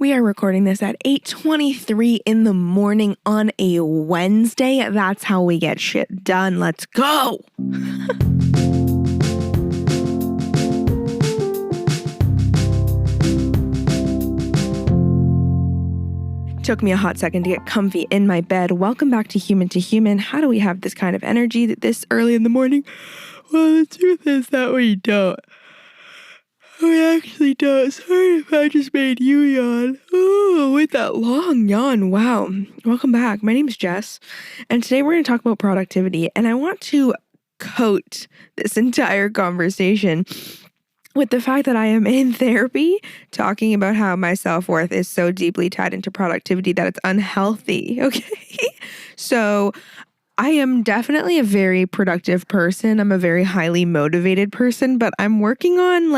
We are recording this at 8:23 in the morning on a Wednesday. That's how we get shit done. Let's go. Took me a hot second to get comfy in my bed. Welcome back to Human. How do we have this kind of energy this early in the morning? Well, the truth is that we don't. We actually don't. Sorry if I just made you yawn. Oh, with that long yawn. Wow. Welcome back. My name is Jess, and today we're going to talk about productivity, and I want to coat this entire conversation with the fact that I am in therapy talking about how my self-worth is so deeply tied into productivity that it's unhealthy, okay? So I am definitely a very productive person. I'm a very highly motivated person, but I'm working on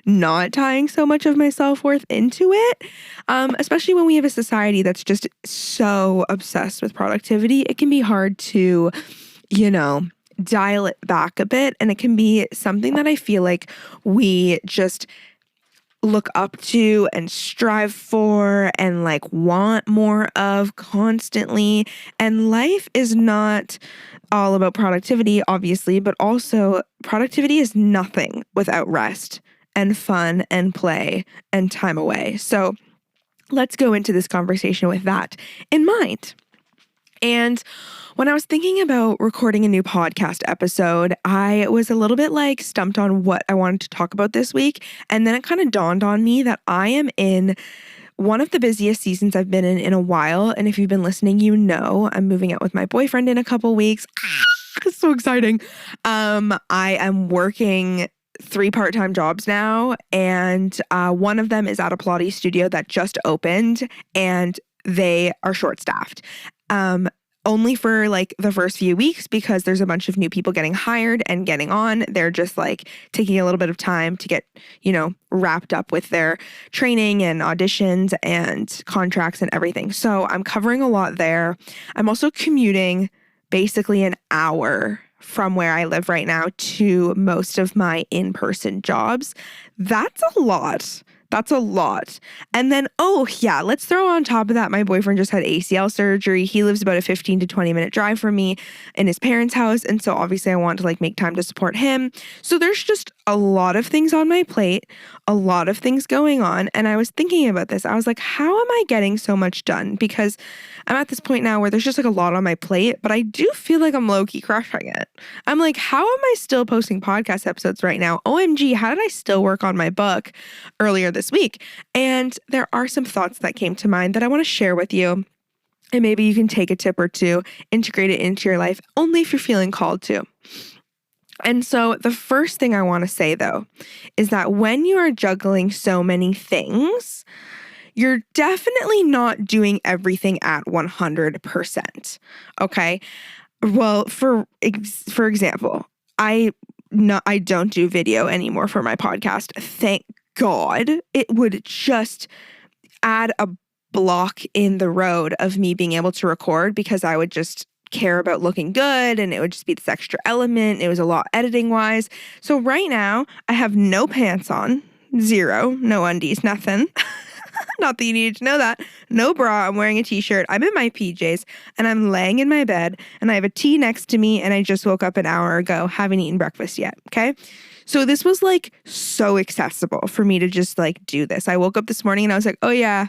not tying so much of my self-worth into it, especially when we have a society that's just so obsessed with productivity. It can be hard to, dial it back a bit, and it can be something that I feel like we just look up to and strive for and want more of constantly. And life is not all about productivity, obviously, but also productivity is nothing without rest and fun and play and time away. So let's go into this conversation with that in mind. And when I was thinking about recording a new podcast episode, I was a little bit stumped on what I wanted to talk about this week. And then it kind of dawned on me that I am in one of the busiest seasons I've been in a while. And if you've been listening, you know I'm moving out with my boyfriend in a couple weeks. It's so exciting. I am working 3 part-time jobs now, and one of them is at a Pilates studio that just opened, and they are short-staffed. Only for the first few weeks, because there's a bunch of new people getting hired and getting on. They're just taking a little bit of time to get, wrapped up with their training and auditions and contracts and everything. So I'm covering a lot there. I'm also commuting basically an hour from where I live right now to most of my in-person jobs. That's a lot. And then, let's throw on top of that, my boyfriend just had ACL surgery. He lives about a 15 to 20 minute drive from me in his parents' house. And so obviously I want to make time to support him. So there's just a lot of things on my plate, a lot of things going on. And I was thinking about this. I was like, how am I getting so much done? Because I'm at this point now where there's just a lot on my plate, but I do feel like I'm low-key crushing it. I'm like, how am I still posting podcast episodes right now? OMG, how did I still work on my book earlier this week? And there are some thoughts that came to mind that I want to share with you. And maybe you can take a tip or two, integrate it into your life, only if you're feeling called to. And so the first thing I want to say, though, is that when you are juggling so many things, you're definitely not doing everything at 100%. Okay. Well, for example, I don't do video anymore for my podcast. Thank God. It would just add a block in the road of me being able to record, because I would just care about looking good, and it would just be this extra element. It was a lot editing wise. So right now I have no pants on, 0, no undies, nothing. Not that you needed to know that. No bra. I'm wearing a t-shirt. I'm in my PJs, and I'm laying in my bed, and I have a tea next to me, and I just woke up an hour ago, haven't eaten breakfast yet. Okay. So this was so accessible for me to just do this. I woke up this morning and I was like, oh yeah,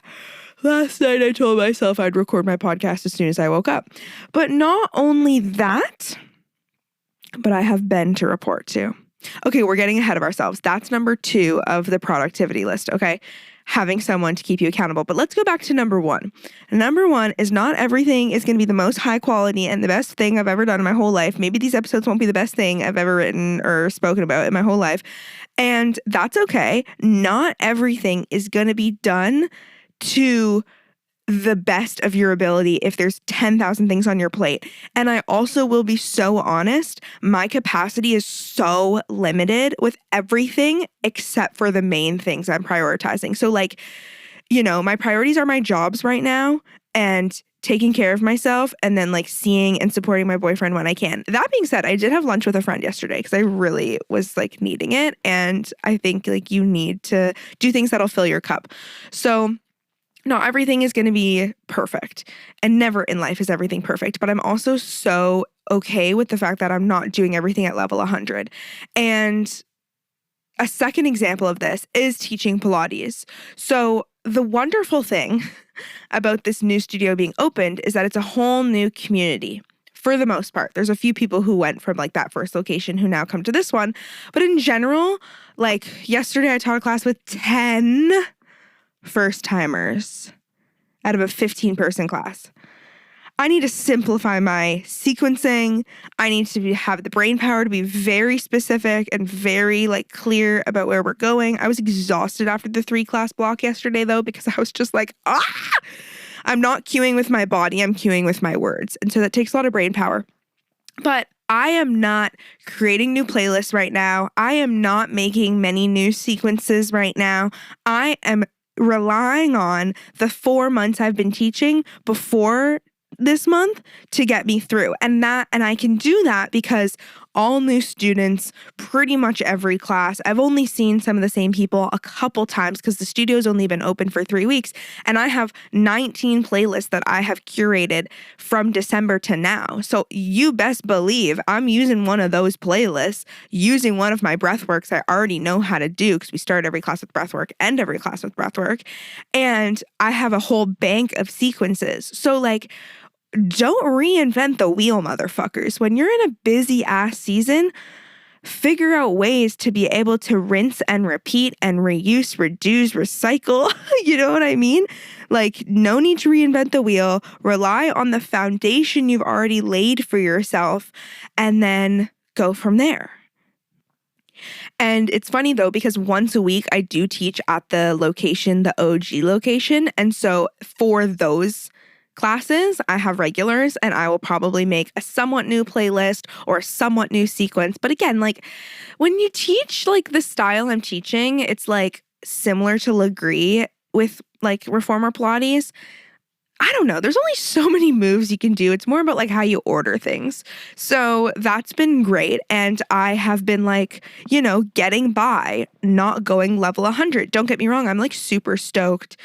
last night I told myself I'd record my podcast as soon as I woke up. But not only that, but I have Ben to report to. Okay, we're getting ahead of ourselves. That's number 2 of the productivity list, okay? Having someone to keep you accountable. But let's go back to number 1. Number 1 is not everything is going to be the most high quality and the best thing I've ever done in my whole life. Maybe these episodes won't be the best thing I've ever written or spoken about in my whole life. And that's okay. Not everything is going to be done to the best of your ability if there's 10,000 things on your plate. And I also will be so honest, my capacity is so limited with everything except for the main things I'm prioritizing. So my priorities are my jobs right now and taking care of myself, and then seeing and supporting my boyfriend when I can. That being said, I did have lunch with a friend yesterday because I really was needing it. And I think you need to do things that'll fill your cup. So Not everything is going to be perfect, and never in life is everything perfect, but I'm also so okay with the fact that I'm not doing everything at level 100. And a second example of this is teaching Pilates. So the wonderful thing about this new studio being opened is that it's a whole new community. For the most part, there's a few people who went from like that first location who now come to this one. But in general, like yesterday I taught a class with 10 first timers out of a 15-person class. I need to simplify my sequencing. I need to have the brain power to be very specific and very like clear about where we're going. I was exhausted after the 3-class block yesterday though, because I was just like, I'm not cueing with my body, I'm cueing with my words. And so that takes a lot of brain power. But I am not creating new playlists right now. I am not making many new sequences right now. I am relying on the 4 months I've been teaching before this month to get me through. And I can do that because all new students, pretty much every class, I've only seen some of the same people a couple times because the studio's only been open for 3 weeks. And I have 19 playlists that I have curated from December to now. So you best believe I'm using one of those playlists, using one of my breathworks I already know how to do because we start every class with breathwork, end every class with breathwork. And I have a whole bank of sequences. So like, don't reinvent the wheel, motherfuckers. When you're in a busy ass season, figure out ways to be able to rinse and repeat and reuse, reduce, recycle. You know what I mean? Like, no need to reinvent the wheel. Rely on the foundation you've already laid for yourself and then go from there. And it's funny though, because once a week I do teach at the location, the OG location. And so for those classes, I have regulars and I will probably make a somewhat new playlist or a somewhat new sequence. But again, like when you teach like the style I'm teaching, it's like similar to Legree with like Reformer Pilates. I don't know. There's only so many moves you can do. It's more about like how you order things. So that's been great. And I have been like, you know, getting by, not going level 100. Don't get me wrong. I'm like super stoked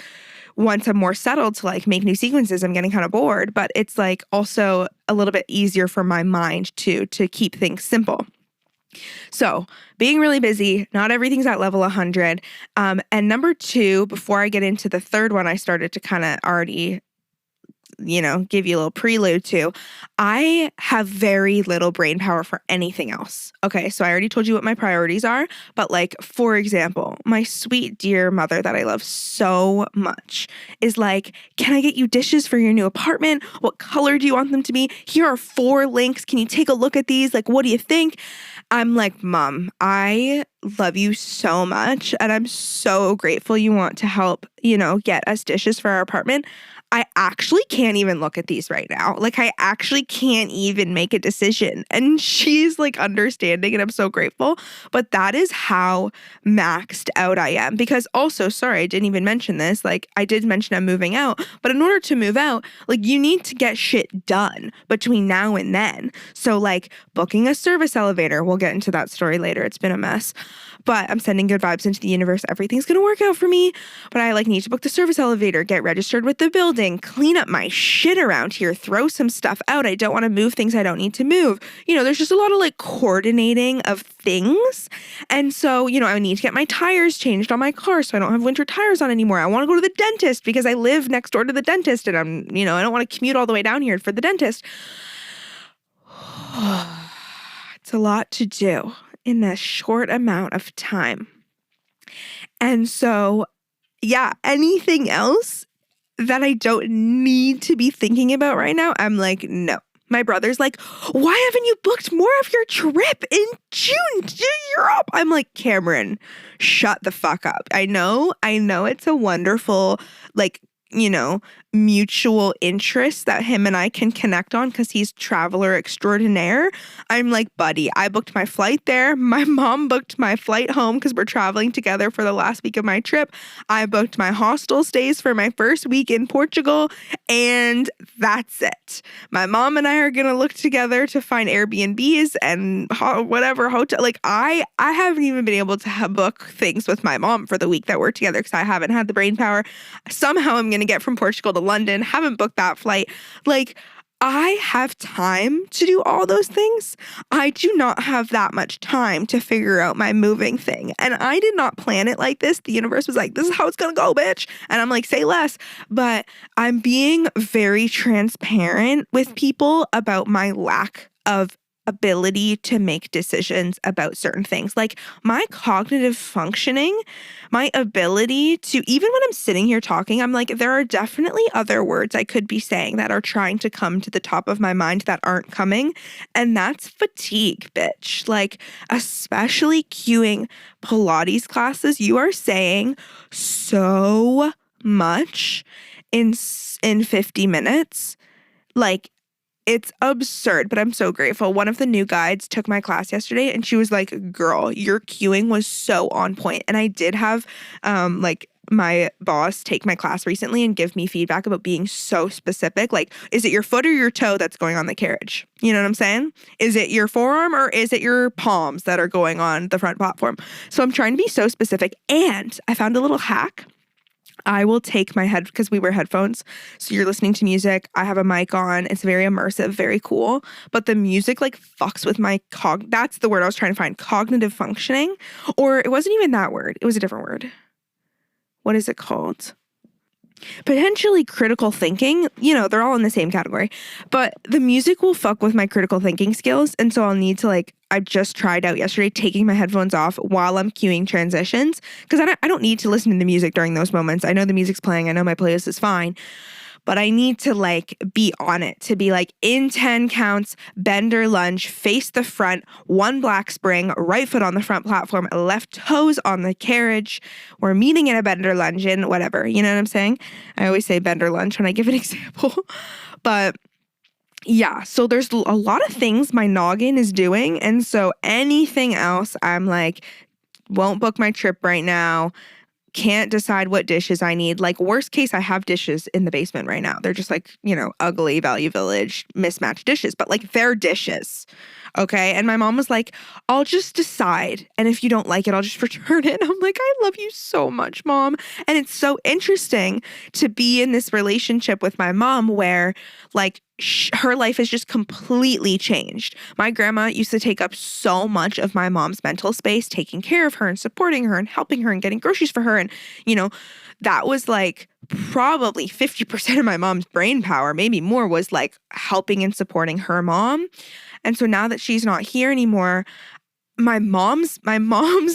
once I'm more settled to like make new sequences. I'm getting kind of bored, but it's like also a little bit easier for my mind to keep things simple. So being really busy, not everything's at level 100. And number 2, before I get into the third one, I started to kind of already, you know, give you a little prelude to, I have very little brain power for anything else. Okay, so I already told you what my priorities are, but like, for example, my sweet dear mother that I love so much is like, can I get you dishes for your new apartment? What color do you want them to be? Here are 4 links. Can you take a look at these? Like, what do you think? I'm like, Mom, I love you so much and I'm so grateful you want to help, you know, get us dishes for our apartment. I actually can't even look at these right now. Like, I actually can't even make a decision. And she's like understanding and I'm so grateful. But that is how maxed out I am. Because also, sorry, I didn't even mention this. Like, I did mention I'm moving out. But in order to move out, like, you need to get shit done between now and then. So like booking a service elevator. We'll get into that story later. It's been a mess. But I'm sending good vibes into the universe. Everything's going to work out for me. But I like need to book the service elevator, get registered with the building, clean up my shit around here, throw some stuff out. I don't want to move things I don't need to move. You know, there's just a lot of like coordinating of things. And so, you know, I need to get my tires changed on my car so I don't have winter tires on anymore. I want to go to the dentist because I live next door to the dentist and I'm, you know, I don't want to commute all the way down here for the dentist. It's a lot to do in a short amount of time. And so, yeah, anything else that I don't need to be thinking about right now, I'm like, no. My brother's like, why haven't you booked more of your trip in June to Europe? I'm like, Cameron, shut the fuck up. I know it's a wonderful, like, you know, mutual interest that him and I can connect on because he's traveler extraordinaire. I'm like, buddy, I booked my flight there. My mom booked my flight home because we're traveling together for the last week of my trip. I booked my hostel stays for my first week in Portugal, and that's it. My mom and I are going to look together to find Airbnbs and whatever hotel. Like, I haven't even been able to book things with my mom for the week that we're together because I haven't had the brain power. Somehow I'm going to to get from Portugal to London, haven't booked that flight. Like, I have time to do all those things. I do not have that much time to figure out my moving thing. And I did not plan it like this. The universe was like, this is how it's going to go, bitch. And I'm like, say less. But I'm being very transparent with people about my lack of ability to make decisions about certain things. Like my cognitive functioning, my ability to, even when I'm sitting here talking, I'm like, there are definitely other words I could be saying that are trying to come to the top of my mind that aren't coming. And that's fatigue, bitch. Like, especially cueing Pilates classes, you are saying so much in 50 minutes. Like, it's absurd, but I'm so grateful. One of the new guides took my class yesterday and she was like, girl, your cueing was so on point. And I did have like my boss take my class recently and give me feedback about being so specific. Like, is it your foot or your toe that's going on the carriage? You know what I'm saying? Is it your forearm or is it your palms that are going on the front platform? So I'm trying to be so specific. And I found a little hack. I will take my head, because we wear headphones. So you're listening to music. I have a mic on. It's very immersive, very cool. But the music like fucks with my that's the word I was trying to find. Cognitive functioning. Or it wasn't even that word. It was a different word. What is it called? Potentially critical thinking. You know, they're all in the same category. But the music will fuck with my critical thinking skills. And so I'll need to I just tried out yesterday taking my headphones off while I'm cueing transitions, because I don't need to listen to the music during those moments. I know the music's playing. I know my playlist is fine. But I need to be on it, to be in 10 counts, bender lunge, face the front, one black spring, right foot on the front platform, left toes on the carriage. We're meeting in a bender lunge in whatever. You know what I'm saying? I always say bender lunge when I give an example. But yeah, so there's a lot of things my noggin is doing. And so anything else, I'm won't book my trip right now. Can't decide what dishes I need. Worst case, I have dishes in the basement right now. They're just ugly Value Village mismatched dishes, but they're dishes. Okay. And my mom was like, I'll just decide. And if you don't like it, I'll just return it. I'm like, I love you so much, Mom. And it's so interesting to be in this relationship with my mom where her life has just completely changed. My grandma used to take up so much of my mom's mental space, taking care of her and supporting her and helping her and getting groceries for her. And, that was probably 50% of my mom's brain power, maybe more, was helping and supporting her mom. And so now that she's not here anymore, my mom's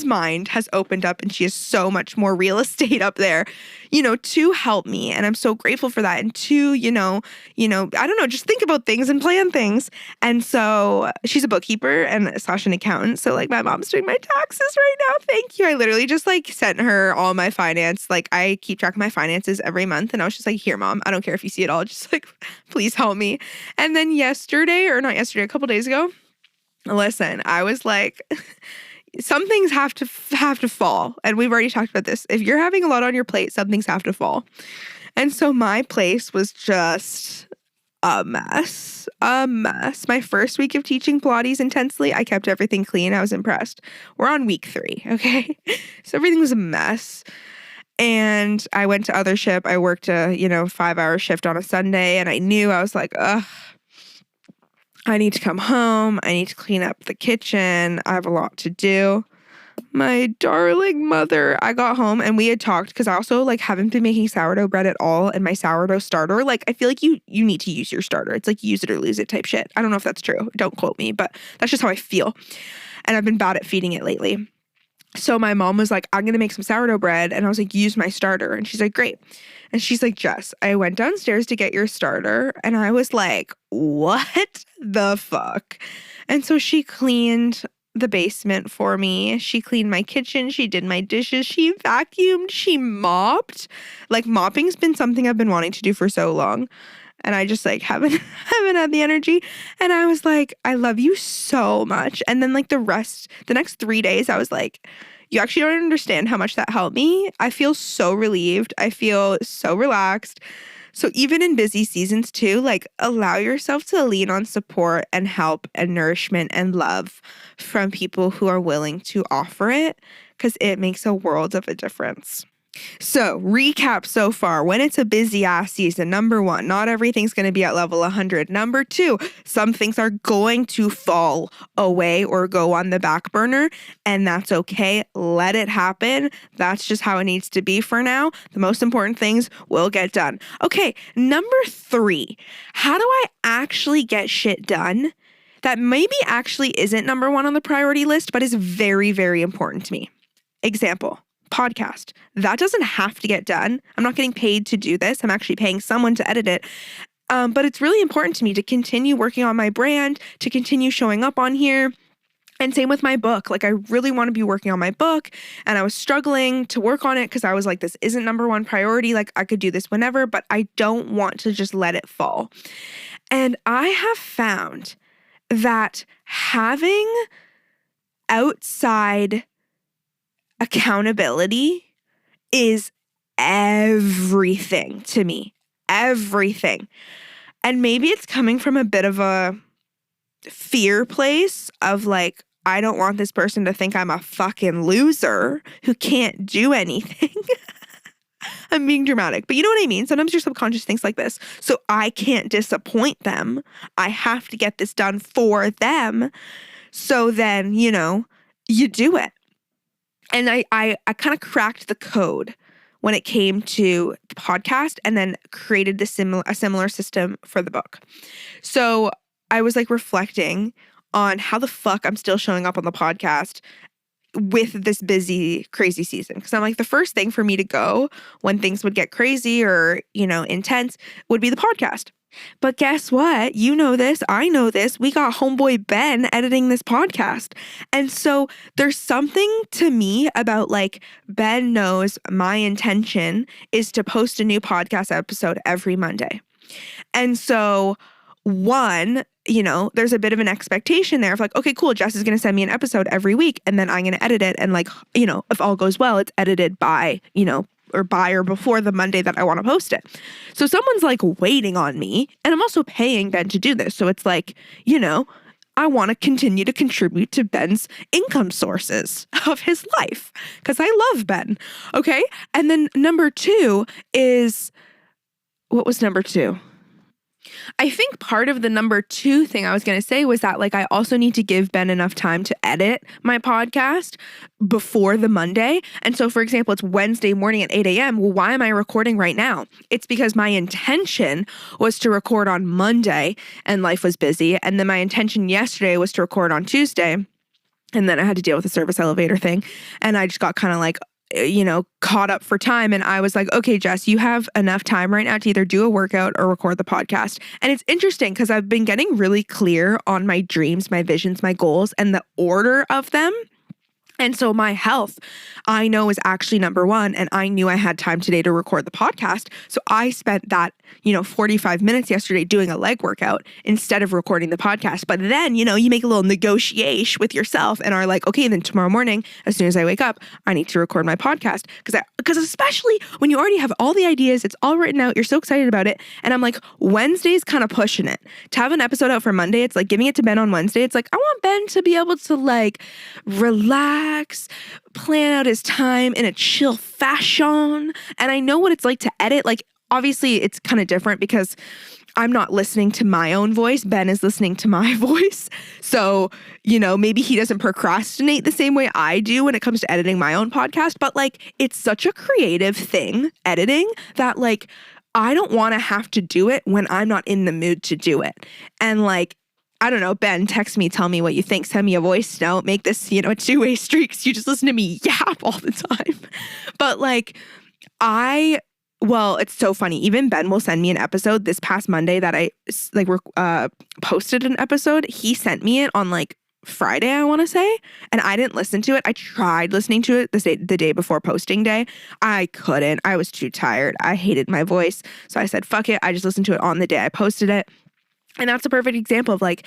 mind has opened up and she has so much more real estate up there, to help me. And I'm so grateful for that. And to, I don't know, just think about things and plan things. And so she's a bookkeeper and / an accountant. So my mom's doing my taxes right now. Thank you. I literally just sent her all my finance. I keep track of my finances every month. And I was just here, Mom, I don't care if you see it all. Just please help me. And then a couple days ago, listen, I was some things have to fall. And we've already talked about this. If you're having a lot on your plate, some things have to fall. And so my place was just a mess. My first week of teaching Pilates intensely, I kept everything clean. I was impressed. We're on week 3, okay? So everything was a mess. And I went to Othership. I worked a, 5-hour shift on a Sunday. And I knew, I was ugh. I need to come home. I need to clean up the kitchen. I have a lot to do. My darling mother, I got home and we had talked, because I also haven't been making sourdough bread at all. And my sourdough starter, I feel you need to use your starter. It's use it or lose it type shit. I don't know if that's true. Don't quote me, but that's just how I feel. And I've been bad at feeding it lately. So my mom was I'm going to make some sourdough bread. And I was use my starter. And she's great. And she's Jess, I went downstairs to get your starter. And I was what the fuck? And so she cleaned the basement for me. She cleaned my kitchen. She did my dishes. She vacuumed. She mopped. Mopping's been something I've been wanting to do for so long. And I just haven't had the energy. And I was I love you so much. And then the next 3 days, I was you actually don't understand how much that helped me. I feel so relieved. I feel so relaxed. So even in busy seasons too, allow yourself to lean on support and help and nourishment and love from people who are willing to offer it, because it makes a world of a difference. So recap so far, when it's a busy ass season, number one, not everything's going to be at level 100. Number two, some things are going to fall away or go on the back burner, and that's okay. Let it happen. That's just how it needs to be for now. The most important things will get done. Okay, number three, how do I actually get shit done that maybe actually isn't number one on the priority list, but is very, very important to me? Example. Podcast. That doesn't have to get done. I'm not getting paid to do this. I'm actually paying someone to edit it. But it's really important to me to continue working on my brand, to continue showing up on here. And same with my book. Like, I really want to be working on my book, and I was struggling to work on it because I was like, this isn't number one priority. Like, I could do this whenever, but I don't want to just let it fall. And I have found that having outside accountability is everything to me. Everything. And maybe it's coming from a bit of a fear place of like, I don't want this person to think I'm a fucking loser who can't do anything. I'm being dramatic, but you know what I mean? Sometimes your subconscious thinks like this. So I can't disappoint them. I have to get this done for them. So then, you do it. And I kind of cracked the code when it came to the podcast, and then created a similar system for the book. So I was like reflecting on how the fuck I'm still showing up on the podcast with this busy, crazy season. Because I'm like, the first thing for me to go when things would get crazy or, intense would be the podcast. But guess what? You know this. I know this. We got homeboy Ben editing this podcast. And so there's something to me about like Ben knows my intention is to post a new podcast episode every Monday. And so one, there's a bit of an expectation there of like, okay, cool. Jess is going to send me an episode every week, and then I'm going to edit it. And like, if all goes well, it's edited by, or before the Monday that I want to post it. So someone's like waiting on me, and I'm also paying Ben to do this. So it's like, I want to continue to contribute to Ben's income sources of his life because I love Ben. Okay. And then number two is, what was number two? I think part of the number two thing I was going to say was that like I also need to give Ben enough time to edit my podcast before the Monday. And so, for example, it's Wednesday morning at 8 a.m. Well, why am I recording right now? It's because my intention was to record on Monday and life was busy. And then my intention yesterday was to record on Tuesday. And then I had to deal with the service elevator thing. And I just got kind of like, caught up for time. And I was like, okay, Jess, you have enough time right now to either do a workout or record the podcast. And it's interesting because I've been getting really clear on my dreams, my visions, my goals, and the order of them. And so my health, I know, is actually number one. And I knew I had time today to record the podcast. So I spent that, 45 minutes yesterday doing a leg workout instead of recording the podcast. But then, you make a little negotiation with yourself and are like, okay, then tomorrow morning, as soon as I wake up, I need to record my podcast. Because especially when you already have all the ideas, it's all written out, you're so excited about it. And I'm like, Wednesday's kind of pushing it. To have an episode out for Monday, it's like giving it to Ben on Wednesday. It's like, I want Ben to be able to like relax, plan out his time in a chill fashion. And I know what it's like to edit. Like, obviously it's kind of different because I'm not listening to my own voice. Ben is listening to my voice. So, maybe he doesn't procrastinate the same way I do when it comes to editing my own podcast. But like, it's such a creative thing, editing, that like, I don't want to have to do it when I'm not in the mood to do it. And like, I don't know, Ben, text me, tell me what you think, send me a voice note, make this, a two-way streak so you just listen to me yap all the time. But like, it's so funny. Even Ben will send me an episode this past Monday that I posted an episode. He sent me it on like Friday, I want to say, and I didn't listen to it. I tried listening to it the day before posting day. I couldn't. I was too tired. I hated my voice. So I said, fuck it. I just listened to it on the day I posted it. And that's a perfect example of like,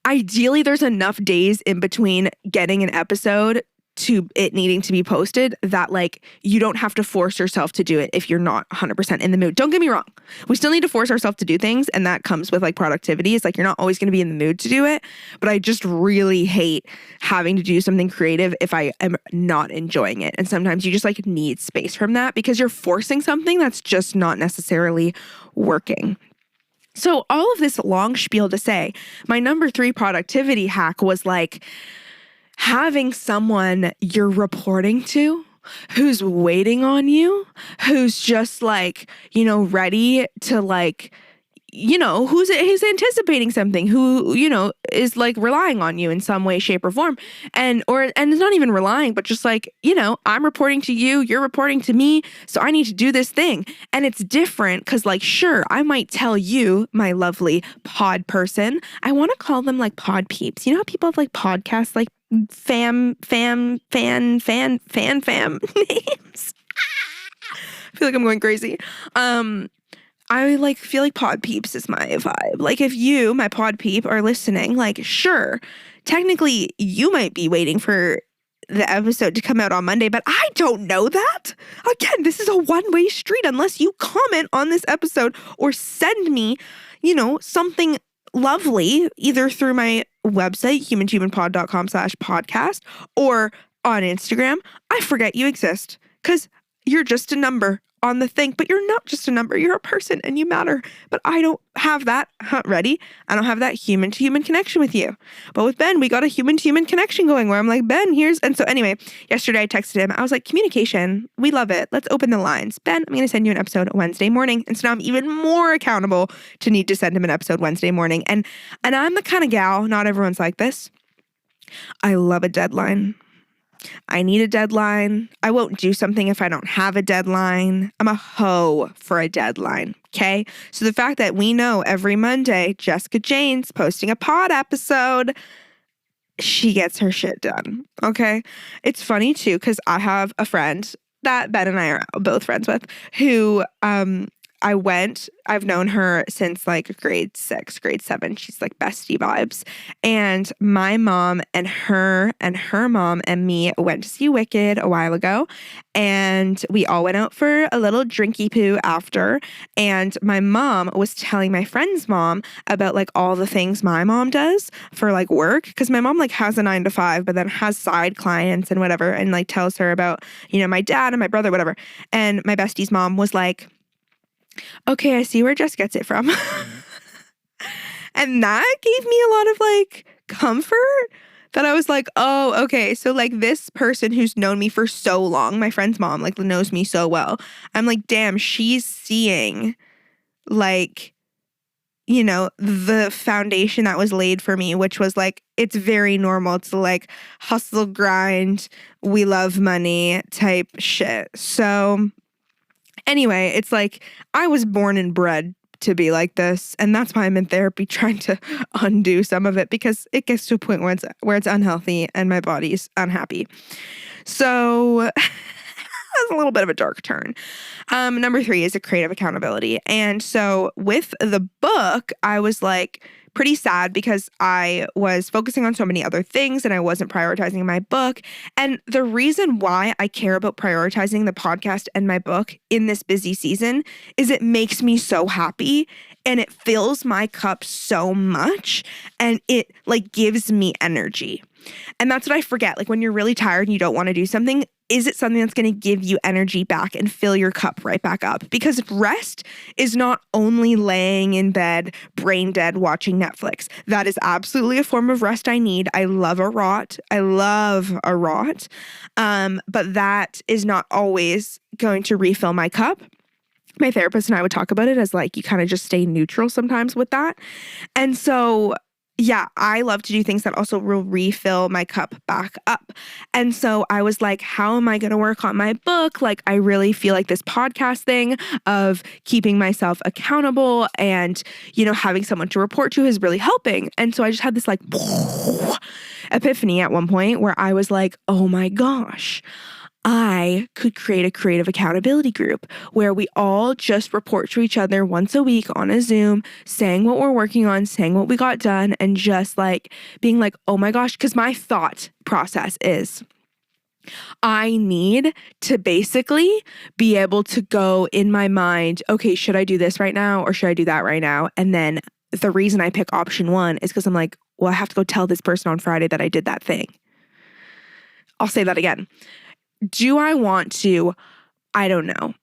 ideally there's enough days in between getting an episode to it needing to be posted, that like you don't have to force yourself to do it if you're not 100% in the mood. Don't get me wrong. We still need to force ourselves to do things, and that comes with like productivity. It's like you're not always going to be in the mood to do it, but I just really hate having to do something creative if I am not enjoying it. And sometimes you just like need space from that because you're forcing something that's just not necessarily working. So all of this long spiel to say, my number 3 productivity hack was like having someone you're reporting to who's waiting on you, who's just like, you know, ready to like, you know, who's anticipating something, who, you know, is like relying on you in some way, shape, or form. And it's not even relying, but just like, you know, I'm reporting to you, you're reporting to me, so I need to do this thing. And it's different because like, sure, I might tell you, my lovely pod person, I want to call them like pod peeps. You know how people have like podcasts, like fam names? I feel like I'm going crazy. I like feel like pod peeps is my vibe. Like if you, my pod peep, are listening, like sure, technically you might be waiting for the episode to come out on Monday, but I don't know that. Again, this is a one-way street unless you comment on this episode or send me, you know, something lovely either through my website, humantohumanpod.com/podcast, or on Instagram. I forget you exist because you're just a number on the thing, but you're not just a number, you're a person and you matter. But I don't have that ready. I don't have that human to human connection with you. But with Ben, we got a human to human connection going where I'm like, Ben, and so anyway, yesterday I texted him. I was like, communication, we love it. Let's open the lines. Ben, I'm going to send you an episode Wednesday morning. And so now I'm even more accountable to need to send him an episode Wednesday morning. And I'm the kind of gal, not everyone's like this. I love a deadline. I need a deadline. I won't do something if I don't have a deadline. I'm a hoe for a deadline. Okay. So the fact that we know every Monday, Jessica Jane's posting a pod episode, she gets her shit done. Okay. It's funny too, because I have a friend that Ben and I are both friends with who, I've known her since like grade 6, grade 7. She's like bestie vibes. And my mom and her mom and me went to see Wicked a while ago. And we all went out for a little drinky poo after. And my mom was telling my friend's mom about like all the things my mom does for like work. Cause my mom like has a 9-to-5, but then has side clients and whatever. And like tells her about, you know, my dad and my brother, whatever. And my bestie's mom was like, okay, I see where Jess gets it from. And that gave me a lot of like comfort that I was like, oh, okay. So like this person who's known me for so long, my friend's mom like knows me so well. I'm like, damn, she's seeing like, you know, the foundation that was laid for me, which was like, it's very normal to like hustle, grind, we love money type shit. So anyway, it's like I was born and bred to be like this, and that's why I'm in therapy trying to undo some of it because it gets to a point where it's unhealthy and my body's unhappy. So that's a little bit of a dark turn. Number 3 is a creative accountability. And so with the book, I was like pretty sad because I was focusing on so many other things and I wasn't prioritizing my book. And the reason why I care about prioritizing the podcast and my book in this busy season is it makes me so happy and it fills my cup so much and it like gives me energy. And that's what I forget. Like when you're really tired and you don't want to do something, is it something that's going to give you energy back and fill your cup right back up? Because rest is not only laying in bed, brain dead, watching Netflix. That is absolutely a form of rest I need. I love a rot. But that is not always going to refill my cup. My therapist and I would talk about it as like, you kind of just stay neutral sometimes with that. And so yeah, I love to do things that also will refill my cup back up. And so I was like, how am I going to work on my book? Like, I really feel like this podcast thing of keeping myself accountable and, you know, having someone to report to is really helping. And so I just had this like epiphany at one point where I was like, oh my gosh, I could create a creative accountability group where we all just report to each other once a week on a Zoom, saying what we're working on, saying what we got done, and just like being like, oh my gosh, because my thought process is, I need to basically be able to go in my mind, okay, should I do this right now or should I do that right now? And then the reason I pick option one is because I'm like, well, I have to go tell this person on Friday that I did that thing. I'll say that again. Do I want to, I don't know.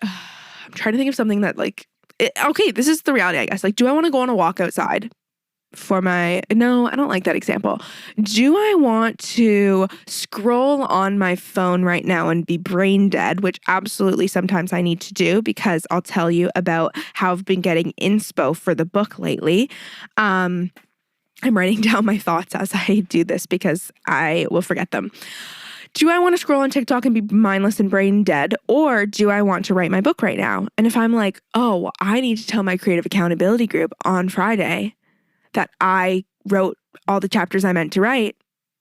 I'm trying to think of something that okay, this is the reality, I guess. Like, do I want to go on a walk outside? No, I don't like that example. Do I want to scroll on my phone right now and be brain dead, which absolutely sometimes I need to do because I'll tell you about how I've been getting inspo for the book lately. I'm writing down my thoughts as I do this because I will forget them. Do I want to scroll on TikTok and be mindless and brain dead, or do I want to write my book right now? And if I'm like, oh, I need to tell my creative accountability group on Friday that I wrote all the chapters I meant to write,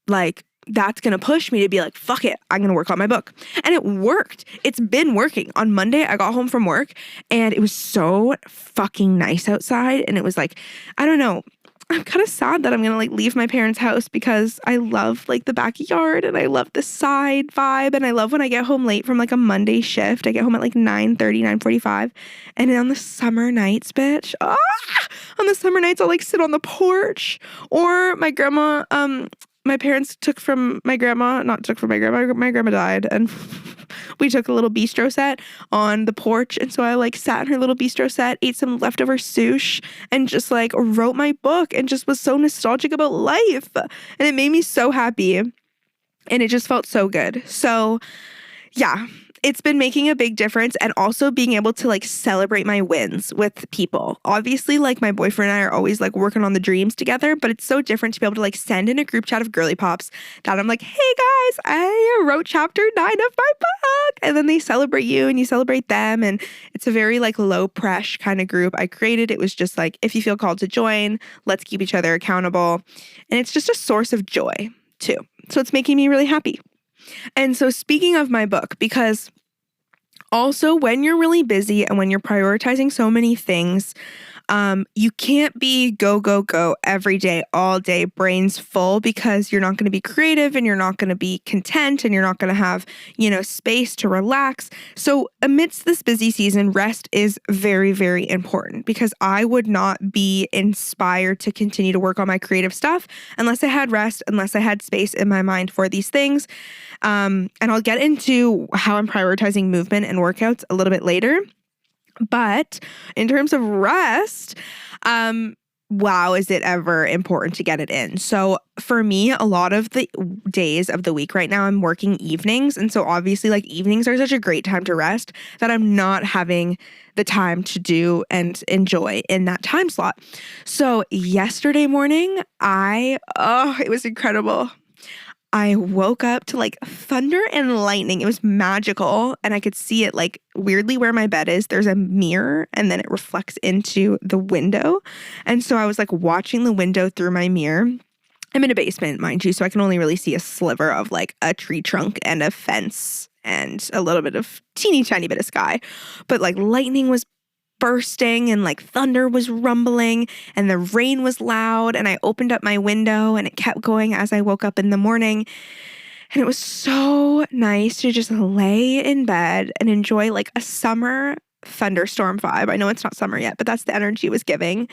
like, that's going to push me to be like, fuck it, I'm going to work on my book. And it worked. It's been working. On Monday, I got home from work and it was so fucking nice outside. And it was like, I don't know, I'm kind of sad that I'm going to leave my parents' house because I love the backyard and I love the side vibe. And I love when I get home late from a Monday shift. I get home at 9:30, 9:45. And then on the summer nights, bitch, on the summer nights, I'll sit on the porch. Or my grandma, my parents took from my grandma, not took from my grandma, my grandma died. And we took a little bistro set on the porch. And so I sat in her little bistro set, ate some leftover sushi and just wrote my book and just was so nostalgic about life. And it made me so happy. And it just felt so good. So yeah, it's been making a big difference, and also being able to celebrate my wins with people. Obviously, my boyfriend and I are always working on the dreams together, but it's so different to be able to send in a group chat of girly pops that I'm like, hey guys, I wrote chapter 9 of my book. And then they celebrate you and you celebrate them. And it's a very low pressure kind of group I created. It was just if you feel called to join, let's keep each other accountable. And it's just a source of joy too. So it's making me really happy. And so speaking of my book, because also when you're really busy and when you're prioritizing so many things, you can't be go, go, go every day, all day, brains full, because you're not going to be creative and you're not going to be content and you're not going to have, space to relax. So amidst this busy season, rest is very, very important, because I would not be inspired to continue to work on my creative stuff unless I had rest, unless I had space in my mind for these things. And I'll get into how I'm prioritizing movement and workouts a little bit later. But in terms of rest, wow, is it ever important to get it in? So for me, a lot of the days of the week right now, I'm working evenings. And so obviously evenings are such a great time to rest that I'm not having the time to do and enjoy in that time slot. So yesterday morning, it was incredible. I woke up to thunder and lightning. It was magical. And I could see it weirdly where my bed is. There's a mirror and then it reflects into the window. And so I was watching the window through my mirror. I'm in a basement, mind you, so I can only really see a sliver of a tree trunk and a fence and a little bit of teeny tiny bit of sky. But lightning was bursting and thunder was rumbling and the rain was loud, and I opened up my window and it kept going as I woke up in the morning. And it was so nice to just lay in bed and enjoy a summer thunderstorm vibe. I know it's not summer yet, but that's the energy it was giving.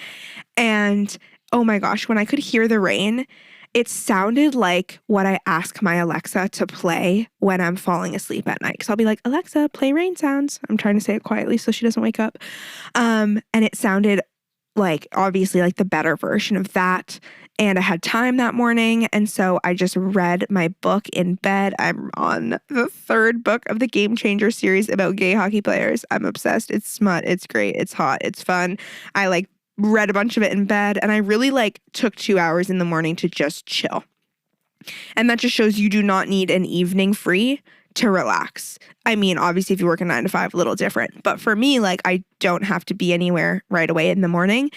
And oh my gosh, when I could hear the rain, it sounded like what I ask my Alexa to play when I'm falling asleep at night. Because I'll be like, Alexa, play rain sounds. I'm trying to say it quietly so she doesn't wake up. And it sounded obviously the better version of that. And I had time that morning. And so I just read my book in bed. I'm on the 3rd book of the Game Changer series about gay hockey players. I'm obsessed. It's smut. It's great. It's hot. It's fun. I read a bunch of it in bed, and I really took 2 hours in the morning to just chill. And that just shows you do not need an evening free to relax. I mean, obviously if you work a 9 to 5, a little different, but for me, I don't have to be anywhere right away in the morning.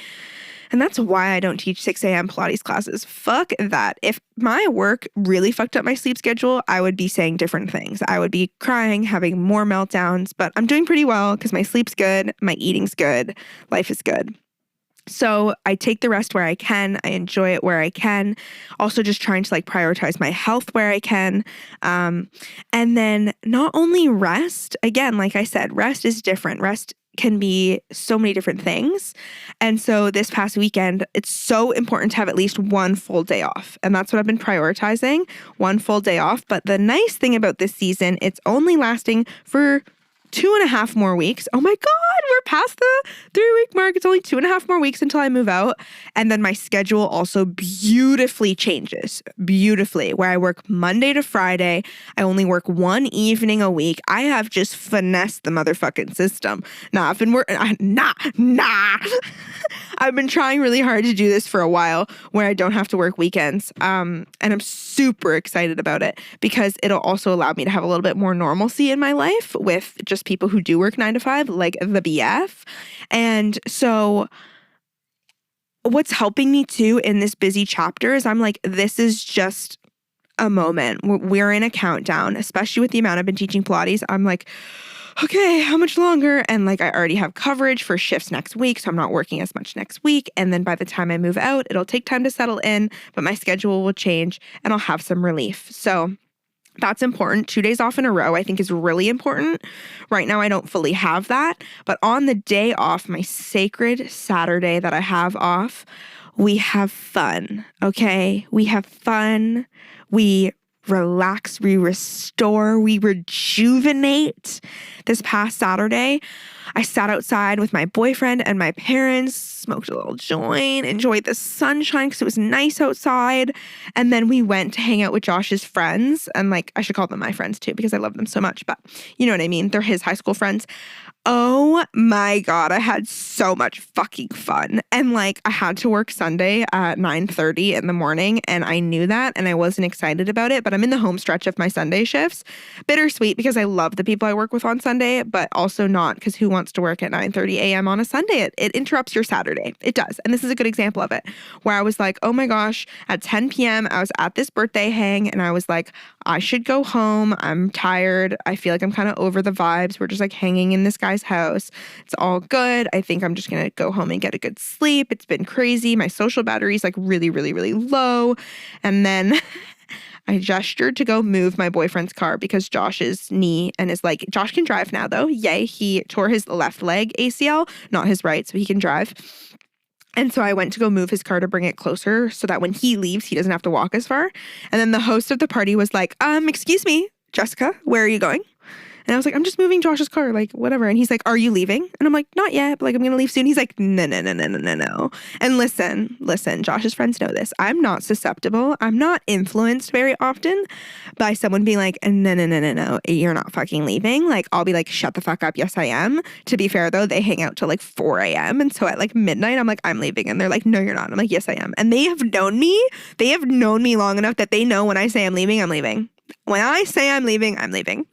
And that's why I don't teach 6 a.m. Pilates classes. Fuck that. If my work really fucked up my sleep schedule, I would be saying different things. I would be crying, having more meltdowns, but I'm doing pretty well because my sleep's good, my eating's good, life is good. So I take the rest where I can. I enjoy it where I can. Also just trying to like prioritize my health where I can. And then not only rest, again, like I said, rest is different. Rest can be so many different things. And so this past weekend, it's so important to have at least one full day off. And that's what I've been prioritizing, one full day off. But the nice thing about this season, it's only lasting for 2.5 more weeks. Oh my God, we're past the 3-week mark. It's only 2.5 more weeks until I move out. And then my schedule also beautifully changes, beautifully, where I work Monday to Friday. I only work one evening a week. I have just finessed the motherfucking system. I've been working, I've been trying really hard to do this for a while where I don't have to work weekends. And I'm super excited about it because it'll also allow me to have a little bit more normalcy in my life with just people who do work 9 to 5, like the BF. And so what's helping me too in this busy chapter is I'm like, this is just a moment. We're in a countdown, especially with the amount I've been teaching Pilates. I'm like, okay, how much longer? And like, I already have coverage for shifts next week, so I'm not working as much next week. And then by the time I move out, it'll take time to settle in, but my schedule will change and I'll have some relief. So that's important. 2 days off in a row, I think, is really important. Right now, I don't fully have that. But on the day off, my sacred Saturday that I have off, we have fun, okay? We have fun. We relax, we restore, we rejuvenate. This past Saturday, I sat outside with my boyfriend and my parents, smoked a little joint, enjoyed the sunshine because it was nice outside. And then we went to hang out with Josh's friends. And like, I should call them my friends too because I love them so much, but you know what I mean? They're his high school friends. Oh my God, I had so much fucking fun. And like, I had to work Sunday at 9:30 in the morning and I knew that and I wasn't excited about it, but I'm in the home stretch of my Sunday shifts. Bittersweet because I love the people I work with on Sunday, but also not because who wants to work at 9:30 a.m. on a Sunday? It interrupts your Saturday. It does. And this is a good example of it where I was like, oh my gosh, at 10 p.m. I was at this birthday hang and I was like, I should go home. I'm tired. I feel like I'm kind of over the vibes. We're just like hanging in this guy's house. It's all good. I think I'm just going to go home and get a good sleep. It's been crazy. My social battery's like really, really, really low. And then I gestured to go move my boyfriend's car because Josh's knee and his leg, Josh can drive now though. Yay. He tore his left leg ACL, not his right. So he can drive. And so I went to go move his car to bring it closer so that when he leaves, he doesn't have to walk as far. And then the host of the party was like, excuse me, Jessica, where are you going? And I was like, I'm just moving Josh's car, like whatever. And he's like, are you leaving? And I'm like, not yet, but like I'm going to leave soon. He's like, no. And listen, Josh's friends know this. I'm not susceptible. I'm not influenced very often by someone being like, no, you're not fucking leaving. Like I'll be like, shut the fuck up. Yes, I am. To be fair though, they hang out till like 4 a.m. And so at like midnight, I'm like, I'm leaving. And they're like, no, you're not. I'm like, yes, I am. And they have known me. They have known me long enough that they know when I say I'm leaving, I'm leaving. When I say I'm leaving, I'm leaving.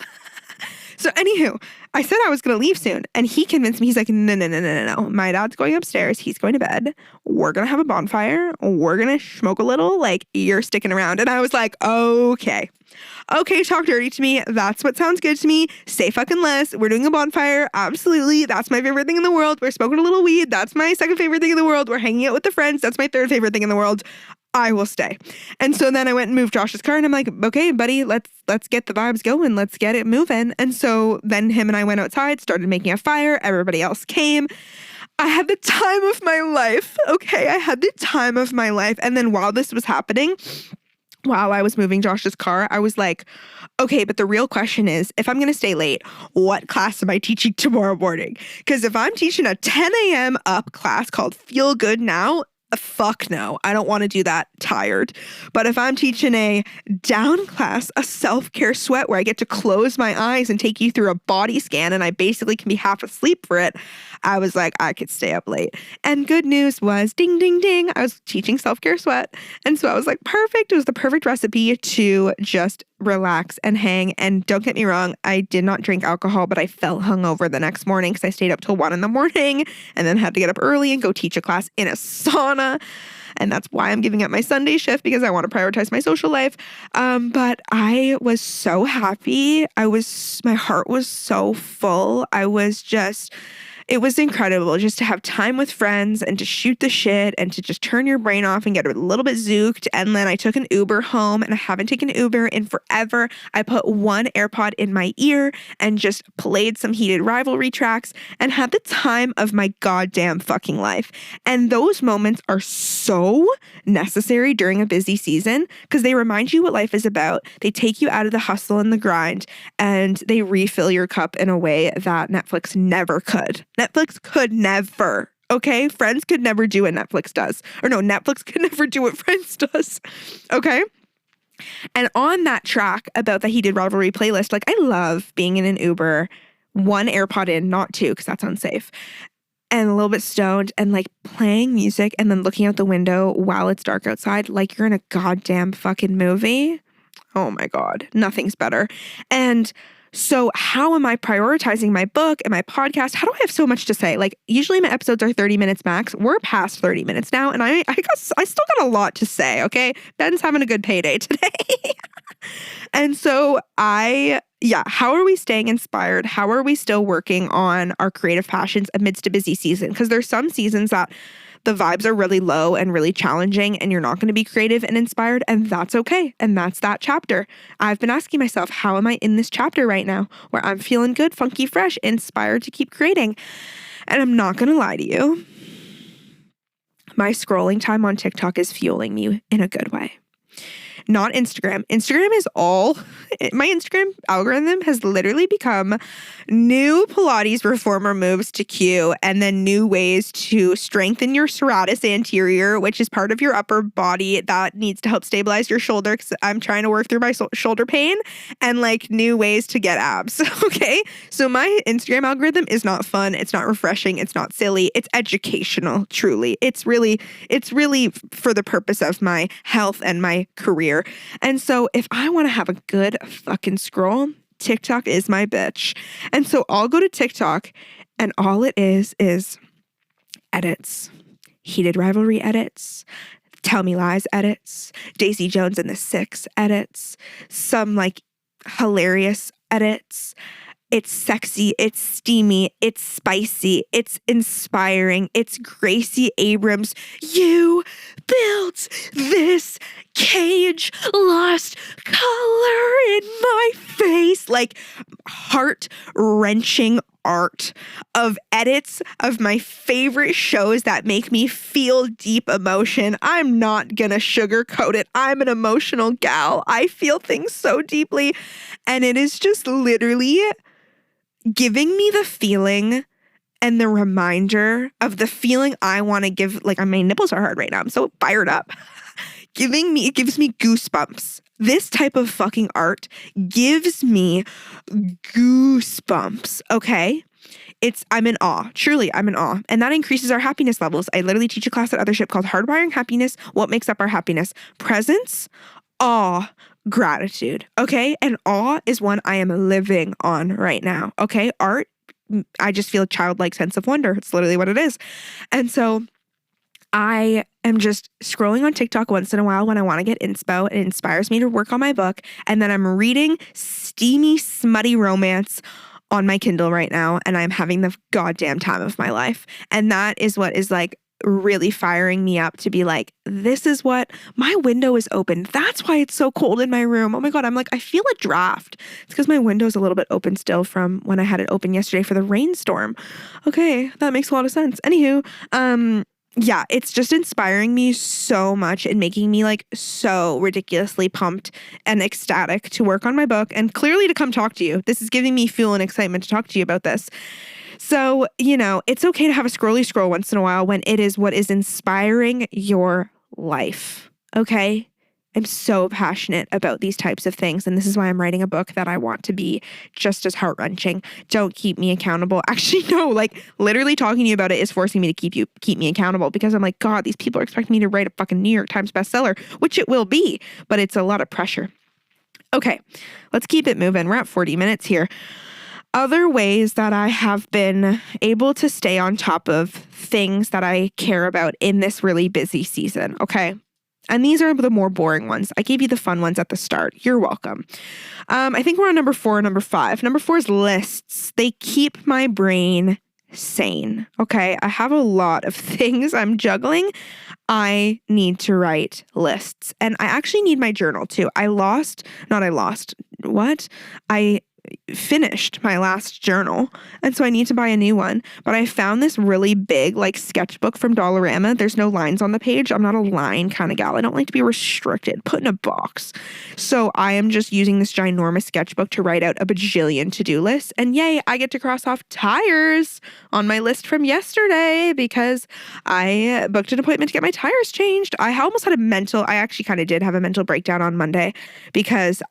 So anywho, I said I was going to leave soon and he convinced me. He's like, no. My dad's going upstairs. He's going to bed. We're going to have a bonfire. We're going to smoke a little. Like you're sticking around. And I was like, okay, talk dirty to me. That's what sounds good to me. Say fucking less. We're doing a bonfire. Absolutely. That's my favorite thing in the world. We're smoking a little weed. That's my second favorite thing in the world. We're hanging out with the friends. That's my third favorite thing in the world. I will stay. And so then I went and moved Josh's car and I'm like, okay, buddy, let's get the vibes going. Let's get it moving. And so then him and I went outside, started making a fire. Everybody else came. I had the time of my life. Okay. I had the time of my life. And then while this was happening, while I was moving Josh's car, I was like, okay, but the real question is, if I'm going to stay late, what class am I teaching tomorrow morning? Because if I'm teaching a 10 a.m. up class called Feel Good Now, fuck no, I don't want to do that tired. But if I'm teaching a down class, a self-care sweat where I get to close my eyes and take you through a body scan and I basically can be half asleep for it, I was like, I could stay up late. And good news was, ding, ding, ding, I was teaching self-care sweat. And so I was like, perfect. It was the perfect recipe to just relax and hang. And don't get me wrong, I did not drink alcohol, but I felt hungover the next morning because I stayed up till 1 a.m. and then had to get up early and go teach a class in a sauna. And that's why I'm giving up my Sunday shift because I want to prioritize my social life. But I was so happy. My heart was so full. It was incredible just to have time with friends and to shoot the shit and to just turn your brain off and get a little bit zooked. And then I took an Uber home, and I haven't taken an Uber in forever. I put one AirPod in my ear and just played some Heated Rivalry tracks and had the time of my goddamn fucking life. And those moments are so necessary during a busy season because they remind you what life is about. They take you out of the hustle and the grind, and they refill your cup in a way that Netflix never could. Netflix could never. Okay? Friends could never do what Netflix does. Or no, Netflix could never do what Friends does. Okay? And on that track about the Heated Rivalry playlist, like I love being in an Uber, one AirPod in, not two, because that's unsafe, and a little bit stoned and like playing music and then looking out the window while it's dark outside like you're in a goddamn fucking movie. Oh my God, nothing's better. And so how am I prioritizing my book and my podcast? How do I have so much to say? Like usually my episodes are 30 minutes max. We're past 30 minutes now, and I still got a lot to say, okay? Ben's having a good payday today. And so how are we staying inspired? How are we still working on our creative passions amidst a busy season? Because there's some seasons that the vibes are really low and really challenging and you're not going to be creative and inspired, and that's okay. And that's that chapter. I've been asking myself, how am I in this chapter right now where I'm feeling good, funky, fresh, inspired to keep creating? And I'm not going to lie to you. My scrolling time on TikTok is fueling me in a good way. Not Instagram. Instagram is my Instagram algorithm has literally become new Pilates reformer moves to cue, and then new ways to strengthen your serratus anterior, which is part of your upper body that needs to help stabilize your shoulder, because I'm trying to work through my shoulder pain, and like new ways to get abs. Okay. So my Instagram algorithm is not fun. It's not refreshing. It's not silly. It's educational. Truly. It's really for the purpose of my health and my career. And so if I want to have a good fucking scroll, TikTok is my bitch. And so I'll go to TikTok, and all it is edits, Heated Rivalry edits, Tell Me Lies edits, Daisy Jones and the Six edits, some like hilarious edits. It's sexy, it's steamy, it's spicy, it's inspiring, it's Gracie Abrams. You built this cage, lost color in my face. Like heart-wrenching art of edits of my favorite shows that make me feel deep emotion. I'm not gonna sugarcoat it. I'm an emotional gal. I feel things so deeply, and it is just literally giving me the feeling and the reminder of the feeling I want to give. Like my nipples are hard right now. I'm so fired up. It gives me goosebumps. This type of fucking art gives me goosebumps. Okay. I'm in awe. Truly, I'm in awe. And that increases our happiness levels. I literally teach a class at Othership called Hardwiring Happiness. What makes up our happiness? Presence, awe, gratitude. Okay. And awe is one I am living on right now. Okay. Art, I just feel a childlike sense of wonder. It's literally what it is. And so I am just scrolling on TikTok once in a while when I want to get inspo. It inspires me to work on my book. And then I'm reading steamy, smutty romance on my Kindle right now. And I'm having the goddamn time of my life. And that is what is like really firing me up to be like, this is what my window is open. That's why it's so cold in my room. Oh my God. I'm like, I feel a draft. It's because my window's a little bit open still from when I had it open yesterday for the rainstorm. Okay. That makes a lot of sense. Anywho, yeah, it's just inspiring me so much and making me like so ridiculously pumped and ecstatic to work on my book and clearly to come talk to you. This is giving me fuel and excitement to talk to you about this. So, it's okay to have a scrolly scroll once in a while when it is what is inspiring your life. Okay? I'm so passionate about these types of things. And this is why I'm writing a book that I want to be just as heart-wrenching. Don't keep me accountable. Actually, no, like literally talking to you about it is forcing me to keep me accountable, because I'm like, God, these people are expecting me to write a fucking New York Times bestseller, which it will be, but it's a lot of pressure. Okay, let's keep it moving. We're at 40 minutes here. Other ways that I have been able to stay on top of things that I care about in this really busy season, okay? And these are the more boring ones. I gave you the fun ones at the start. You're welcome. I think we're on number 4 and number 5. Number 4 is lists. They keep my brain sane. Okay. I have a lot of things I'm juggling. I need to write lists, and I actually need my journal too. I finished my last journal, and so I need to buy a new one. But I found this really big like sketchbook from Dollarama. There's no lines on the page. I'm not a line kind of gal. I don't like to be restricted, put in a box. So I am just using this ginormous sketchbook to write out a bajillion to-do lists. And yay, I get to cross off tires on my list from yesterday because I booked an appointment to get my tires changed. I actually kind of did have a mental breakdown on Monday because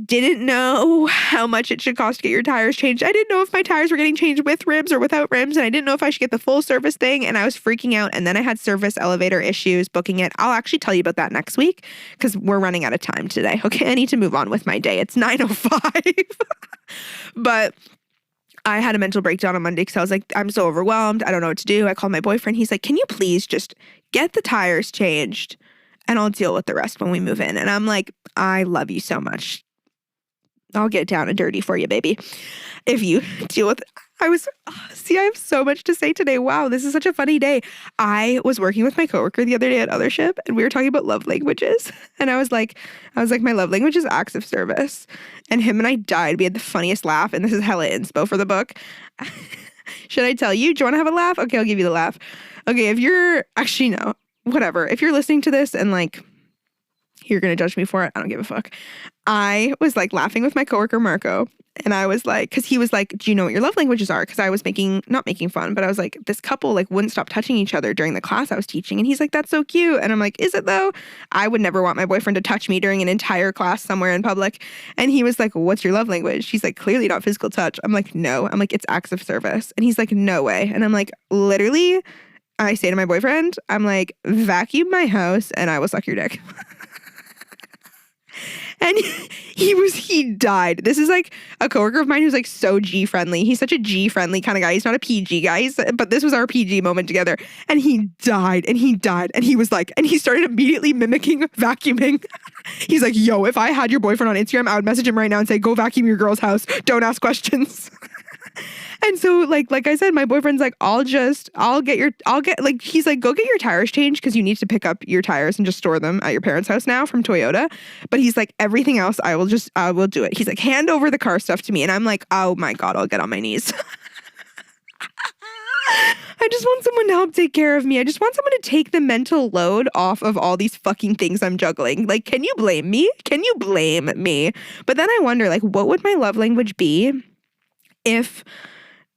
didn't know how much it should cost to get your tires changed. I didn't know if my tires were getting changed with rims or without rims, and I didn't know if I should get the full service thing, and I was freaking out, and then I had service elevator issues booking it. I'll actually tell you about that next week because we're running out of time today. Okay, I need to move on with my day. It's 9:05. But I had a mental breakdown on Monday because I was like, I'm so overwhelmed. I don't know what to do. I called my boyfriend. He's like, can you please just get the tires changed? And I'll deal with the rest when we move in. And I'm like, I love you so much. I'll get down and dirty for you, baby. If you deal with it. I have so much to say today. Wow, this is such a funny day. I was working with my coworker the other day at Othership, and we were talking about love languages. And I was like, my love language is acts of service. And him and I died. We had the funniest laugh, and this is hella inspo for the book. Should I tell you? Do you want to have a laugh? Okay, I'll give you the laugh. Okay, whatever. If you're listening to this and like, you're going to judge me for it, I don't give a fuck. I was like laughing with my coworker, Marco. And I was like, cause he was like, do you know what your love languages are? Cause I was not making fun, but I was like, this couple like wouldn't stop touching each other during the class I was teaching. And he's like, that's so cute. And I'm like, is it though? I would never want my boyfriend to touch me during an entire class somewhere in public. And he was like, what's your love language? She's like, clearly not physical touch. I'm like, no. I'm like, it's acts of service. And he's like, no way. And I'm like, literally, I say to my boyfriend, I'm like, vacuum my house and I will suck your dick. And he died. This is like a coworker of mine who's like so G-friendly. He's such a G-friendly kind of guy. He's not a PG guy, but this was our PG moment together. And he died and he died. And he was like, and he started immediately mimicking vacuuming. He's like, yo, if I had your boyfriend on Instagram, I would message him right now and say, go vacuum your girl's house. Don't ask questions. And so like I said, my boyfriend's like, he's like, go get your tires changed because you need to pick up your tires and just store them at your parents' house now from Toyota. But he's like, everything else, I will do it. He's like, hand over the car stuff to me. And I'm like, oh my God, I'll get on my knees. I just want someone to help take care of me. I just want someone to take the mental load off of all these fucking things I'm juggling. Like, can you blame me? Can you blame me? But then I wonder, like, what would my love language be if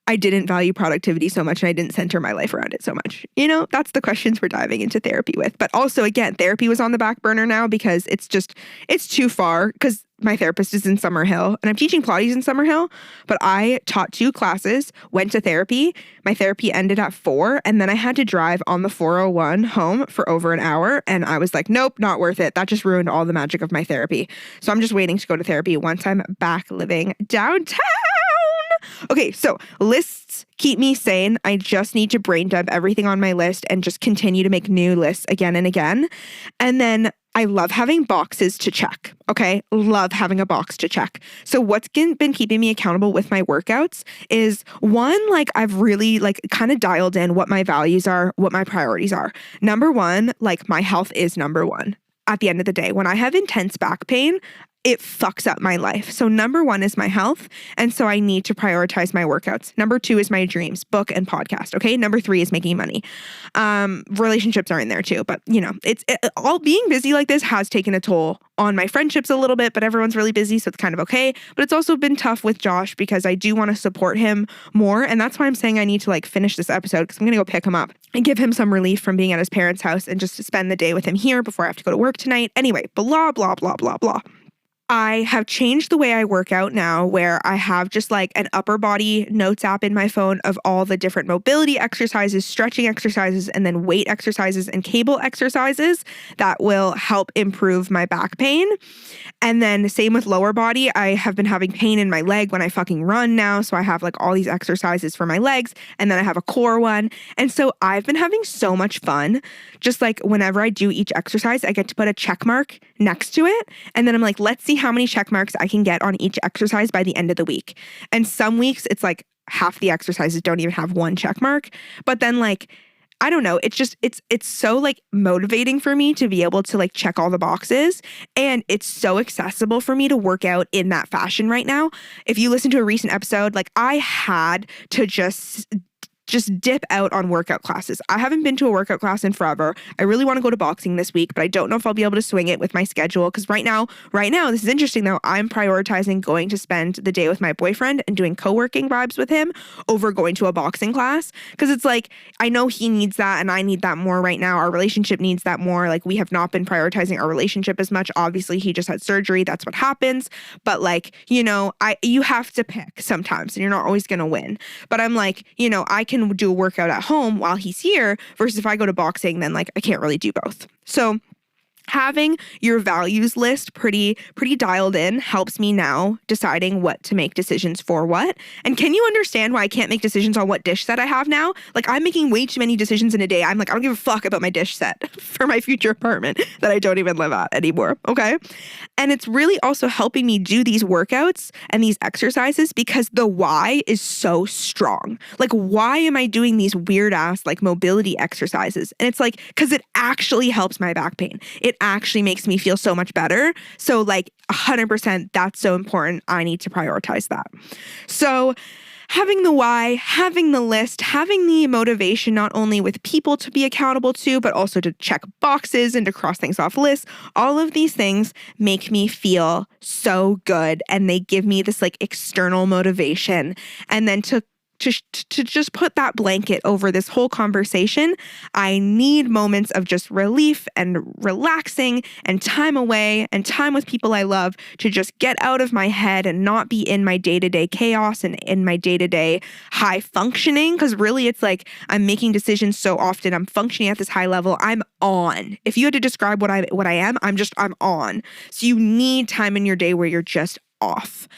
I didn't value productivity so much and I didn't center my life around it so much? You know, that's the questions we're diving into therapy with. But also, again, therapy was on the back burner now because it's too far because my therapist is in Summerhill and I'm teaching Pilates in Summerhill, but I taught 2 classes, went to therapy. My therapy ended at 4 and then I had to drive on the 401 home for over an hour. And I was like, nope, not worth it. That just ruined all the magic of my therapy. So I'm just waiting to go to therapy once I'm back living downtown. Okay, so lists keep me sane. I just need to brain dump everything on my list and just continue to make new lists again and again. And then I love having boxes to check. Okay, love having a box to check. So what's been keeping me accountable with my workouts is one, like I've really like kind of dialed in what my values are, what my priorities are. Number one, like my health is number one. At the end of the day, when I have intense back pain, it fucks up my life. So number one is my health. And so I need to prioritize my workouts. Number 2 is my dreams, book and podcast. Okay. Number 3 is making money. Relationships are in there too, but you know, all being busy like this has taken a toll on my friendships a little bit, but everyone's really busy. So it's kind of okay. But it's also been tough with Josh because I do want to support him more. And that's why I'm saying I need to like finish this episode because I'm going to go pick him up and give him some relief from being at his parents' house and just to spend the day with him here before I have to go to work tonight. Anyway, blah, blah, blah, blah, blah. I have changed the way I work out now where I have just like an upper body notes app in my phone of all the different mobility exercises, stretching exercises, and then weight exercises and cable exercises that will help improve my back pain. And then same with lower body. I have been having pain in my leg when I fucking run now. So I have like all these exercises for my legs and then I have a core one. And so I've been having so much fun. Just like whenever I do each exercise, I get to put a check mark next to it. And then I'm like, let's see how many check marks I can get on each exercise by the end of the week. And some weeks it's like half the exercises don't even have one check mark. But then like, I don't know. It's just, it's so like motivating for me to be able to like check all the boxes. And it's so accessible for me to work out in that fashion right now. If you listen to a recent episode, like I had to just dip out on workout classes. I haven't been to a workout class in forever. I really want to go to boxing this week, but I don't know if I'll be able to swing it with my schedule. Because right now, this is interesting though, I'm prioritizing going to spend the day with my boyfriend and doing co-working vibes with him over going to a boxing class. Because it's like, I know he needs that and I need that more right now. Our relationship needs that more. Like we have not been prioritizing our relationship as much. Obviously, he just had surgery. That's what happens. But like, you know, you have to pick sometimes and you're not always going to win. But I'm like, you know, I can do a workout at home while he's here versus if I go to boxing, then like I can't really do both. So having your values list pretty dialed in helps me now deciding what to make decisions for what. And can you understand why I can't make decisions on what dish set I have now? Like I'm making way too many decisions in a day. I'm like, I don't give a fuck about my dish set for my future apartment that I don't even live at anymore. Okay. And it's really also helping me do these workouts and these exercises because the why is so strong. Like, why am I doing these weird ass like mobility exercises? And it's like, because it actually helps my back pain. It actually makes me feel so much better. So like 100%, that's so important. I need to prioritize that. So having the why, having the list, having the motivation, not only with people to be accountable to, but also to check boxes and to cross things off lists. All of these things make me feel so good. And they give me this like external motivation. And then to just put that blanket over this whole conversation, I need moments of just relief and relaxing and time away and time with people I love to just get out of my head and not be in my day-to-day chaos and in my day-to-day high functioning. Because really it's like I'm making decisions so often. I'm functioning at this high level. I'm on. If you had to describe what I am, I'm on. So you need time in your day where you're just off.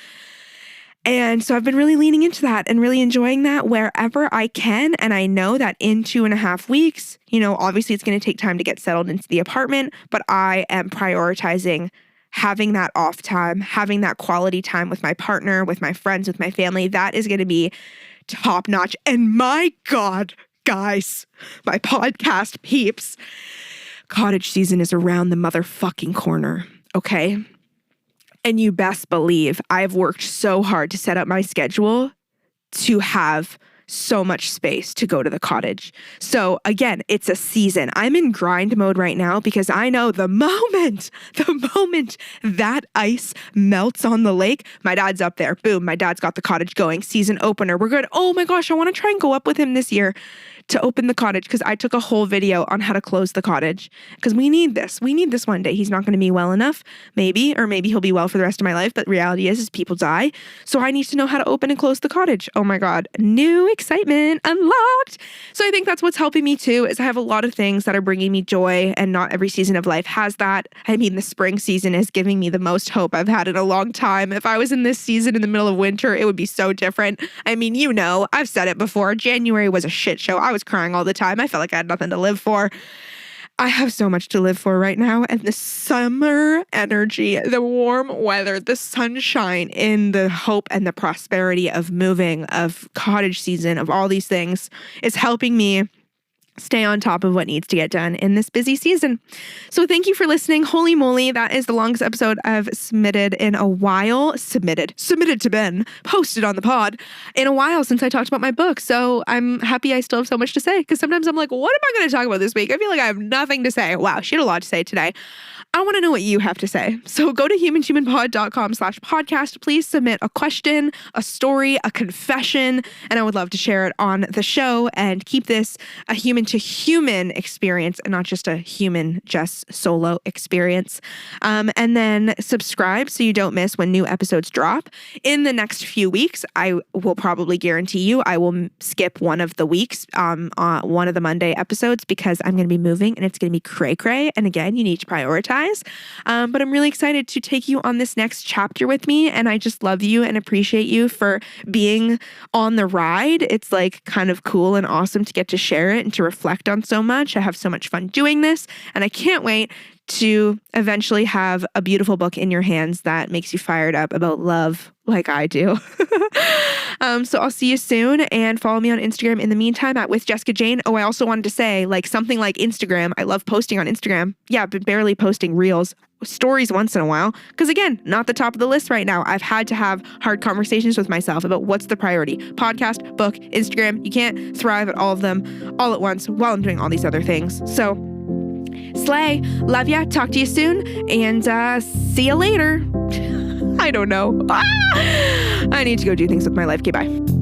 And so I've been really leaning into that and really enjoying that wherever I can. And I know that in 2.5 weeks, you know, obviously it's going to take time to get settled into the apartment, but I am prioritizing having that off time, having that quality time with my partner, with my friends, with my family. That is going to be top notch. And my God, guys, my podcast peeps, cottage season is around the motherfucking corner. Okay. And you best believe I've worked so hard to set up my schedule to have so much space to go to the cottage. So again, it's a season. I'm in grind mode right now because I know the moment that ice melts on the lake, my dad's up there. Boom, my dad's got the cottage going. Season opener. We're good. Oh my gosh, I want to try and go up with him this year to open the cottage because I took a whole video on how to close the cottage because we need this. We need this one day. He's not going to be well enough, maybe, or maybe he'll be well for the rest of my life. But reality is people die. So I need to know how to open and close the cottage. Oh my God. New excitement unlocked. So I think that's what's helping me too, is I have a lot of things that are bringing me joy and not every season of life has that. I mean, the spring season is giving me the most hope I've had in a long time. If I was in this season in the middle of winter, it would be so different. I mean, you know, I've said it before. January was a shit show. I was crying all the time. I felt like I had nothing to live for. I have so much to live for right now. And the summer energy, the warm weather, the sunshine in the hope and the prosperity of moving, of cottage season, of all these things is helping me stay on top of what needs to get done in this busy season. So thank you for listening. Holy moly, that is the longest episode I've submitted in a while. Submitted to Ben, posted on the pod in a while since I talked about my book. So I'm happy I still have so much to say because sometimes I'm like, what am I going to talk about this week? I feel like I have nothing to say. Wow, she had a lot to say today. I want to know what you have to say. So go to humanhumanpod.com/podcast. Please submit a question, a story, a confession, and I would love to share it on the show and keep this a human to human experience and not just a human just solo experience. And then subscribe so you don't miss when new episodes drop. In the next few weeks, I will probably guarantee you I will skip one of the weeks, one of the Monday episodes because I'm going to be moving and it's going to be cray-cray. And again, you need to prioritize. But I'm really excited to take you on this next chapter with me. And I just love you and appreciate you for being on the ride. It's like kind of cool and awesome to get to share it and to reflect on so much. I have so much fun doing this and I can't wait to eventually have a beautiful book in your hands that makes you fired up about love like I do. So I'll see you soon, and follow me on Instagram in the meantime at with Jessica Jane. Oh, I also wanted to say, like, something like Instagram. I love posting on Instagram. Yeah, but barely posting reels, stories once in a while. Because again, not the top of the list right now. I've had to have hard conversations with myself about what's the priority. Podcast, book, Instagram. You can't thrive at all of them all at once while I'm doing all these other things. So slay. Love ya. Talk to you soon. And see you later. I don't know. I need to go do things with my life. Okay, bye.